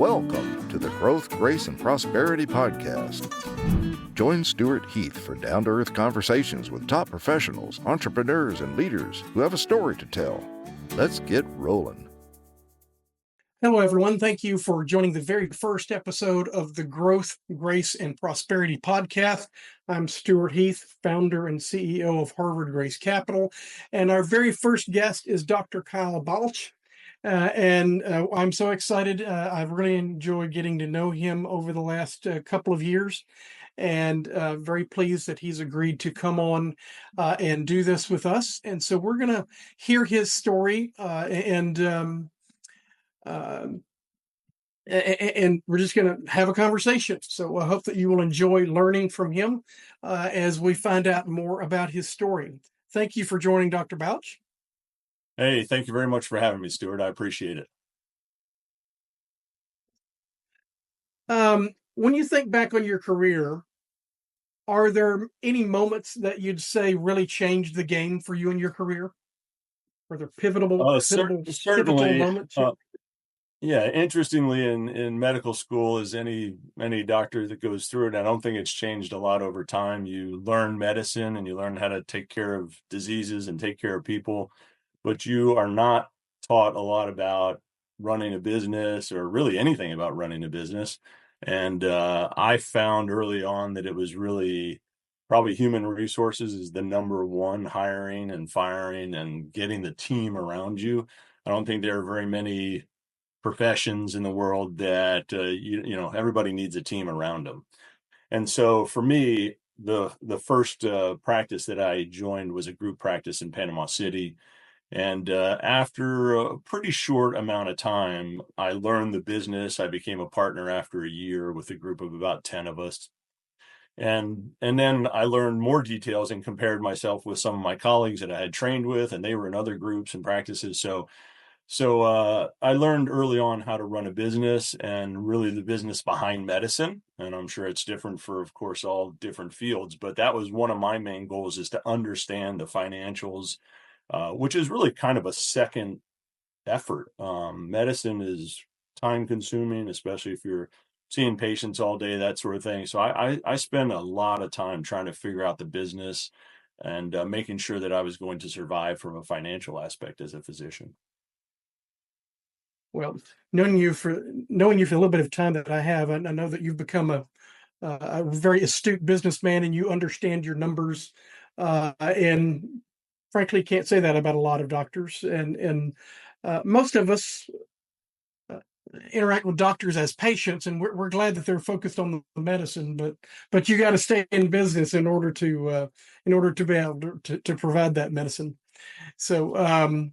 Welcome to the Growth, Grace, and Prosperity Podcast. Join Stewart Heath for down-to-earth conversations with top professionals, entrepreneurs, and leaders who have a story to tell. Let's get rolling. Hello, everyone. Thank you for joining the very first episode of the Growth, Grace, and Prosperity Podcast. I'm Stewart Heath, founder and CEO of Harvard Grace Capital. And our very first guest is Dr. Kyle Balch. I'm so excited. I've really enjoyed getting to know him over the last couple of years, and very pleased that he's agreed to come on and do this with us. And so we're going to hear his story and we're just going to have a conversation. So I hope that you will enjoy learning from him as we find out more about his story. Thank you for joining, Dr. Balch. Hey, thank you very much for having me, Stewart. I appreciate it. When you think back on your career, are there any moments that you'd say really changed the game for you in your career? Are there pivotal moments? Yeah, interestingly, in medical school, as any doctor that goes through it, I don't think it's changed a lot over time. You learn medicine and you learn how to take care of diseases and take care of people, but you are not taught a lot about running a business or really anything about running a business. And I found early on that it was really probably human resources is the number one, hiring and firing and getting the team around you. I don't think there are very many professions in the world that everybody needs a team around them. And so for me, the first practice that I joined was a group practice in Panama City. And after a pretty short amount of time, I learned the business. I became a partner after a year with a group of about 10 of us. And then I learned more details and compared myself with some of my colleagues that I had trained with, and they were in other groups and practices. So I learned early on how to run a business and really the business behind medicine. And I'm sure it's different for, of course, all different fields. But that was one of my main goals, is to understand the financials, which is really kind of a second effort. Medicine is time consuming, especially if you're seeing patients all day, that sort of thing. So I spend a lot of time trying to figure out the business and making sure that I was going to survive from a financial aspect as a physician. Well, knowing you for a little bit of time that I have, I know that you've become a very astute businessman and you understand your numbers. And frankly, can't say that about a lot of doctors. And most of us interact with doctors as patients, and we're glad that they're focused on the medicine. But you got to stay in business in order to be able to provide that medicine. So.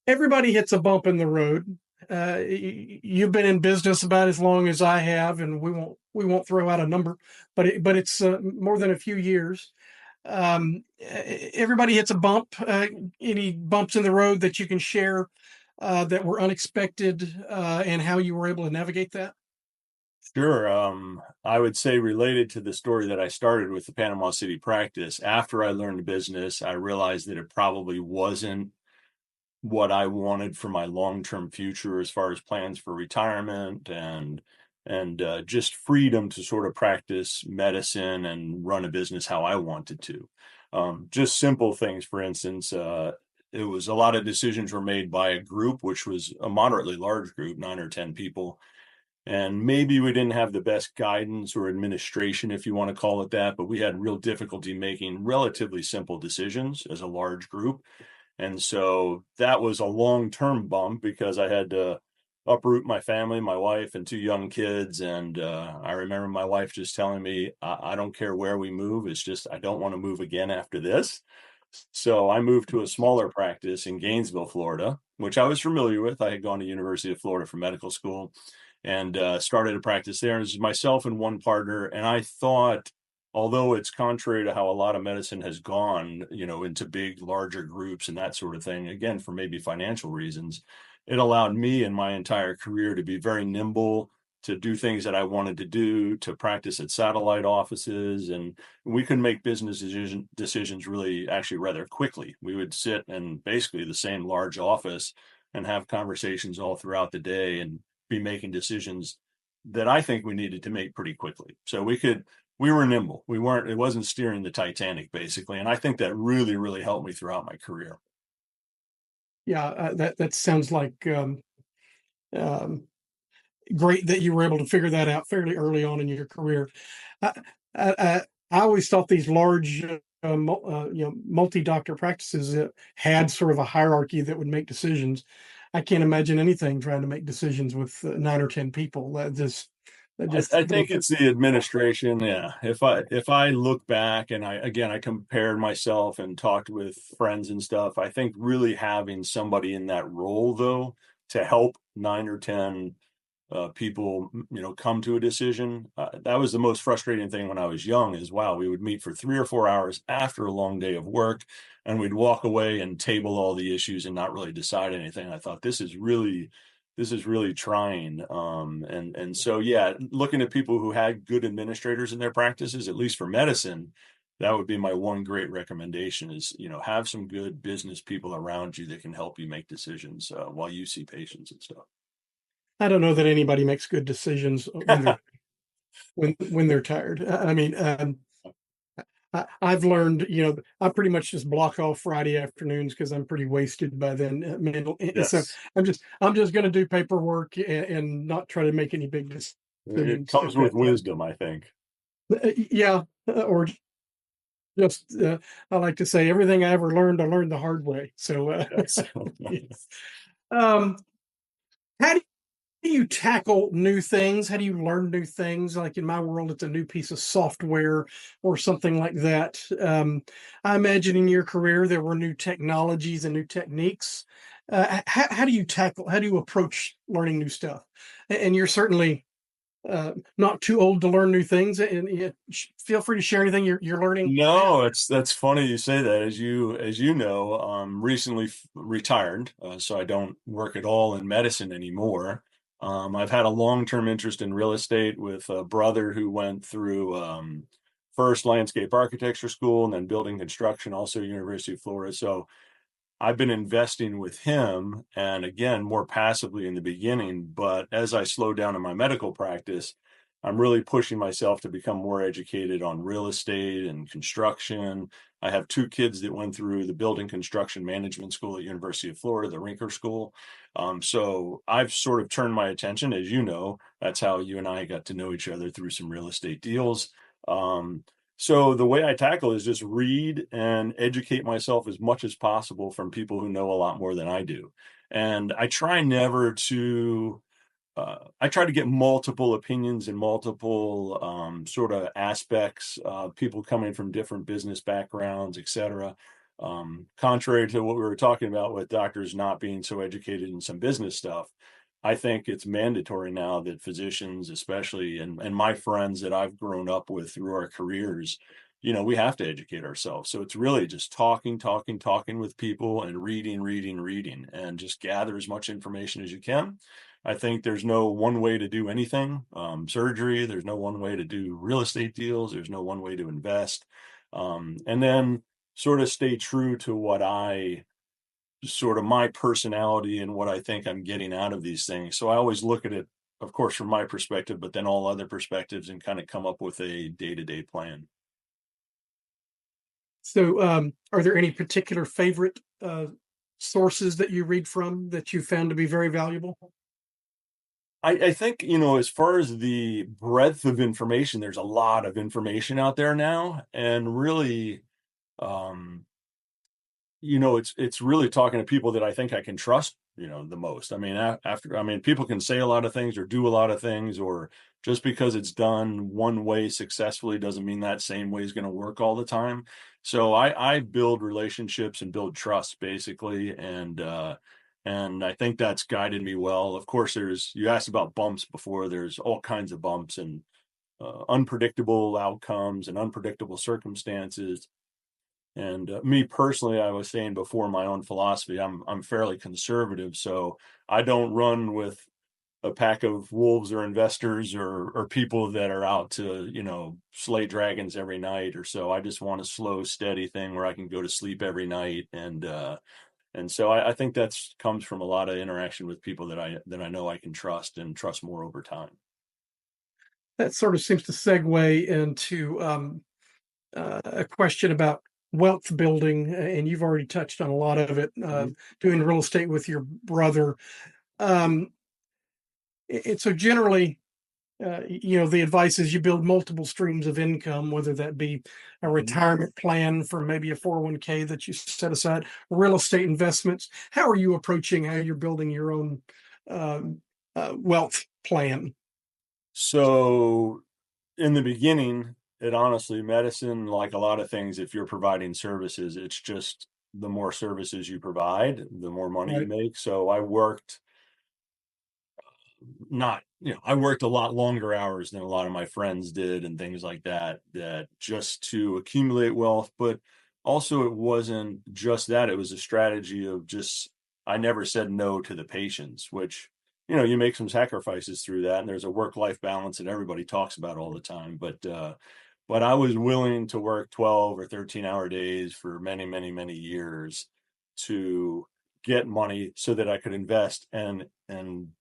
Everybody hits a bump in the road. You've been in business about as long as I have, and we won't throw out a number, but it's more than a few years. Everybody hits a bump. Any bumps in the road that you can share that were unexpected, and how you were able to navigate that? Sure. I would say, related to the story that I started with the Panama City practice, after I learned the business, I realized that it probably wasn't what I wanted for my long-term future as far as plans for retirement and just freedom to sort of practice medicine and run a business how I wanted to. Just simple things, for instance, it was a lot of decisions were made by a group, which was a moderately large group, 9 or 10 people. And maybe we didn't have the best guidance or administration, if you want to call it that, but we had real difficulty making relatively simple decisions as a large group. And so that was a long-term bump because I had to uproot my family, my wife, and 2 young kids. And I remember my wife just telling me, I don't care where we move. It's just, I don't want to move again after this. So I moved to a smaller practice in Gainesville, Florida, which I was familiar with. I had gone to University of Florida for medical school and started a practice there. And it was myself and one partner. And I thought, although it's contrary to how a lot of medicine has gone, into big, larger groups and that sort of thing, again, for maybe financial reasons, it allowed me in my entire career to be very nimble, to do things that I wanted to do, to practice at satellite offices. And we could make business decisions really actually rather quickly. We would sit in basically the same large office and have conversations all throughout the day and be making decisions that I think we needed to make pretty quickly. So we were nimble. It wasn't steering the Titanic basically. And I think that really, really helped me throughout my career. Yeah, that sounds like um, great that you were able to figure that out fairly early on in your career. I, I always thought these large, multi-doctor practices had sort of a hierarchy that would make decisions. I can't imagine anything trying to make decisions with 9 or 10 people. That just I think it's the administration. Yeah. If I look back and I compared myself and talked with friends and stuff, I think really having somebody in that role though to help 9 or 10 people, come to a decision. That was the most frustrating thing when I was young is wow, we would meet for 3 or 4 hours after a long day of work and we'd walk away and table all the issues and not really decide anything. I thought this is really trying. And so, yeah, looking at people who had good administrators in their practices, at least for medicine, that would be my one great recommendation is, have some good business people around you that can help you make decisions while you see patients and stuff. I don't know that anybody makes good decisions when they're tired. I mean, I've learned, I pretty much just block off Friday afternoons because I'm pretty wasted by then. So Yes. I'm just going to do paperwork and not try to make any big It decisions comes at with that time. wisdom, I think. Yeah, or just I like to say everything I learned the hard way. So, Yes. yes. Um, how do you tackle new things? How do you learn new things? Like in my world, it's a new piece of software or something like that. I imagine in your career there were new technologies and new techniques. How do you how do you approach learning new stuff? And you're certainly not too old to learn new things. And feel free to share anything you're learning now. No, that's funny you say that. As you know, recently retired, so I don't work at all in medicine anymore. I've had a long-term interest in real estate with a brother who went through first landscape architecture school and then building construction, also University of Florida. So I've been investing with him, and again, more passively in the beginning. But as I slow down in my medical practice, I'm really pushing myself to become more educated on real estate and construction. I have 2 kids that went through the building construction management school at University of Florida, the Rinker School. So I've sort of turned my attention, as you know, that's how you and I got to know each other through some real estate deals. Um, so the way I tackle is just read and educate myself as much as possible from people who know a lot more than I do. And I try never to I try to get multiple opinions and multiple sort of aspects, people coming from different business backgrounds, et cetera. Contrary to what we were talking about with doctors not being so educated in some business stuff, I think it's mandatory now that physicians, especially, and my friends that I've grown up with through our careers, we have to educate ourselves. So it's really just talking with people and reading, and just gather as much information as you can. I think there's no one way to do anything. Surgery, there's no one way to do real estate deals. There's no one way to invest. And then sort of stay true to what I sort of my personality and what I think I'm getting out of these things. So I always look at it, of course, from my perspective, but then all other perspectives and kind of come up with a day-to-day plan. So, are there any particular favorite sources that you read from that you found to be very valuable? I think, as far as the breadth of information, there's a lot of information out there now. And really, um, it's really talking to people that I think I can trust, the most. I mean, people can say a lot of things or do a lot of things, or just because it's done one way successfully doesn't mean that same way is going to work all the time. So I build relationships and build trust basically. And I think that's guided me well. Of course, you asked about bumps before. There's all kinds of bumps and unpredictable outcomes and unpredictable circumstances. And me personally, I was saying before, my own philosophy, I'm fairly conservative, so I don't run with a pack of wolves or investors or people that are out to slay dragons every night or so. I just want a slow, steady thing where I can go to sleep every night And so I think that's comes from a lot of interaction with people that I know I can trust and trust more over time. That sort of seems to segue into a question about wealth building, and you've already touched on a lot of it, doing real estate with your brother. Um, so generally, the advice is you build multiple streams of income, whether that be a retirement plan for maybe a 401k that you set aside, real estate investments. How are you approaching how you're building your own um, wealth plan? So in the beginning, it honestly, medicine, like a lot of things, if you're providing services, it's just the more services you provide, the more money you Right. make. So I worked not, I worked a lot longer hours than a lot of my friends did and things like that, that just to accumulate wealth. But also, it wasn't just that, it was a strategy of just, I never said no to the patients, which, you make some sacrifices through that. And there's a work life balance that everybody talks about all the time. But I was willing to work 12 or 13-hour days for many, many, many years to get money so that I could invest and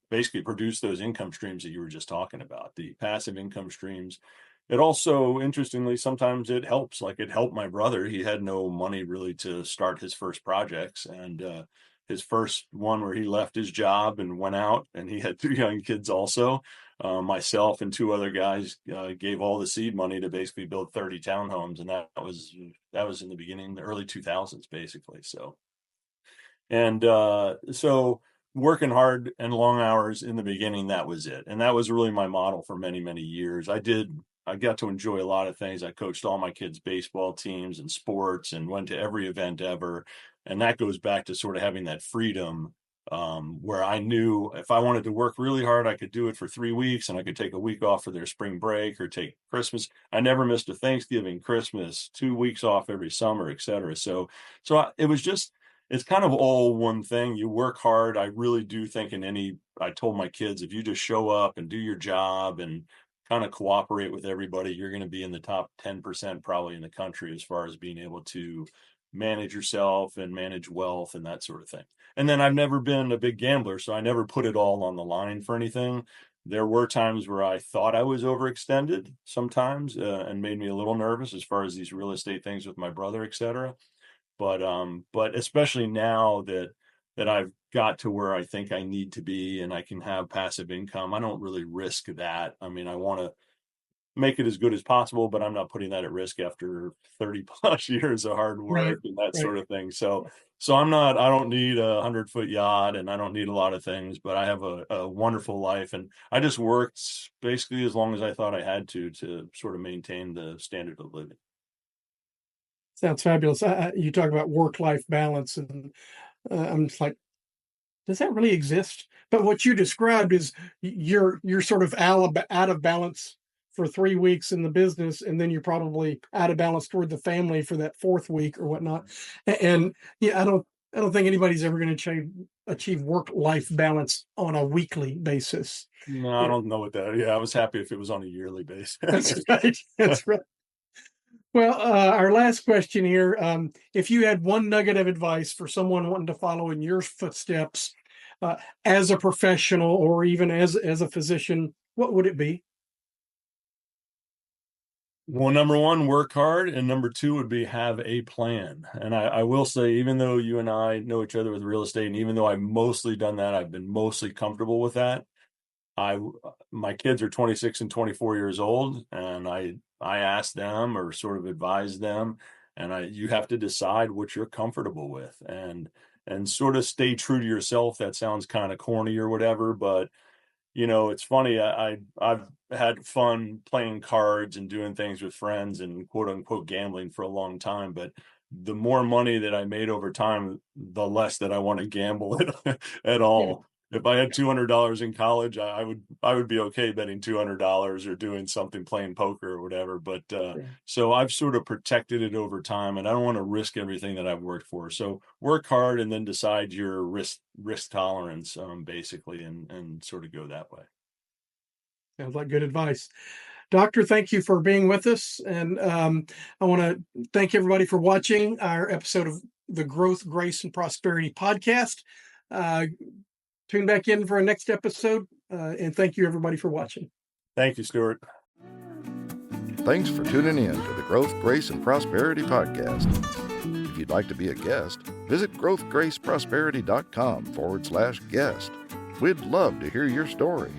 basically produce those income streams that you were just talking about, the passive income streams. It also, interestingly, sometimes it helps. Like, it helped my brother. He had no money really to start his first projects, and his first one where he left his job and went out, and he had 2 young kids also. Myself and 2 other guys gave all the seed money to basically build 30 townhomes, and that was in the beginning, the early 2000s, basically. So working hard and long hours in the beginning, that was it. And that was really my model for many, many years. I got to enjoy a lot of things. I coached all my kids' baseball teams and sports and went to every event ever. And that goes back to sort of having that freedom, where I knew if I wanted to work really hard, I could do it for 3 weeks, and I could take a week off for their spring break or take Christmas. I never missed a Thanksgiving, Christmas, 2 weeks off every summer, et cetera. It was just, it's kind of all one thing. You work hard. I really do think I told my kids, if you just show up and do your job and kind of cooperate with everybody, you're going to be in the top 10% probably in the country as far as being able to manage yourself and manage wealth and that sort of thing. And then I've never been a big gambler, so I never put it all on the line for anything. There were times where I thought I was overextended sometimes, and made me a little nervous as far as these real estate things with my brother, et cetera. But especially now that I've got to where I think I need to be and I can have passive income, I don't really risk that. I mean, I want to make it as good as possible, but I'm not putting that at risk after 30 plus years of hard Right. work and that Right. sort of thing. So I don't need a 100-foot yacht, and I don't need a lot of things, but I have a wonderful life. And I just worked basically as long as I thought I had to sort of maintain the standard of living. Sounds fabulous. You talk about work-life balance, and I'm just like, does that really exist? But what you described is you're sort of out of balance for 3 weeks in the business, and then you're probably out of balance toward the family for that fourth week or whatnot. And yeah, I don't think anybody's ever going to achieve work-life balance on a weekly basis. No, I Yeah, don't know what that. Yeah, I was happy if it was on a yearly that's basis. right. That's right. Well, our last question here. If you had one nugget of advice for someone wanting to follow in your footsteps uh, as a professional or even as a physician, what would it be? Well, number one, work hard, and number two would be have a plan. And I will say, even though you and I know each other with real estate, and even though I've mostly done that, I've been mostly comfortable with that. I My kids are 26 and 24 years old, and I ask them or sort of advise them, and you have to decide what you're comfortable with, and sort of stay true to yourself. That sounds kind of corny or whatever, but it's funny. I've had fun playing cards and doing things with friends and quote unquote gambling for a long time, but the more money that I made over time, the less that I want to gamble at Yeah. all. If I had $200 in college, I would be okay betting $200 or doing something, playing poker or whatever. But Sure. so I've sort of protected it over time, and I don't want to risk everything that I've worked for. So work hard and then decide your risk tolerance, basically, and sort of go that way. Sounds like good advice. Doctor, thank you for being with us. And I want to thank everybody for watching our episode of the Growth, Grace, and Prosperity podcast. Tune back in for our next episode. And thank you, everybody, for watching. Thank you, Stewart. Thanks for tuning in to the Growth, Grace, and Prosperity podcast. If you'd like to be a guest, visit growthgraceprosperity.com/guest. We'd love to hear your story.